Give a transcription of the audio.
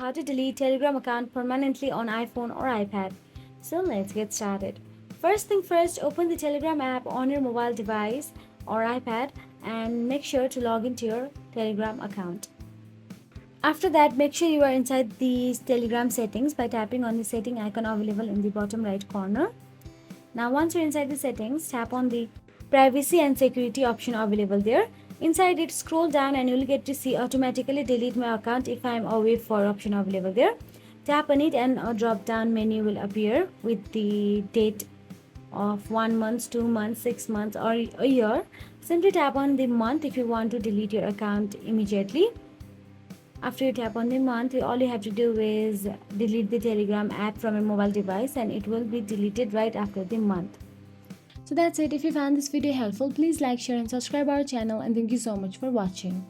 how to delete Telegram account permanently on iPhone or iPad. So let's get started. First thing first, open the Telegram app on your mobile device or iPad and make sure to log into your Telegram account. After that, make sure you are inside the Telegram settings by tapping on the setting icon available in the bottom right corner. Now once you're inside the settings, tap on the privacy and security option available there. Inside it, scroll down and you'll get to see automatically delete my account if I'm away for option available there. Tap on it and a drop down menu will appear with the date of 1 month, 2 months, 6 months or a year. Simply tap on the month if you want to delete your account immediately. After you tap on the month, all you have to do is delete the Telegram app from your mobile device and it will be deleted right after the month. So that's it. If you found this video helpful, please like, share and subscribe our channel, and thank you so much for watching.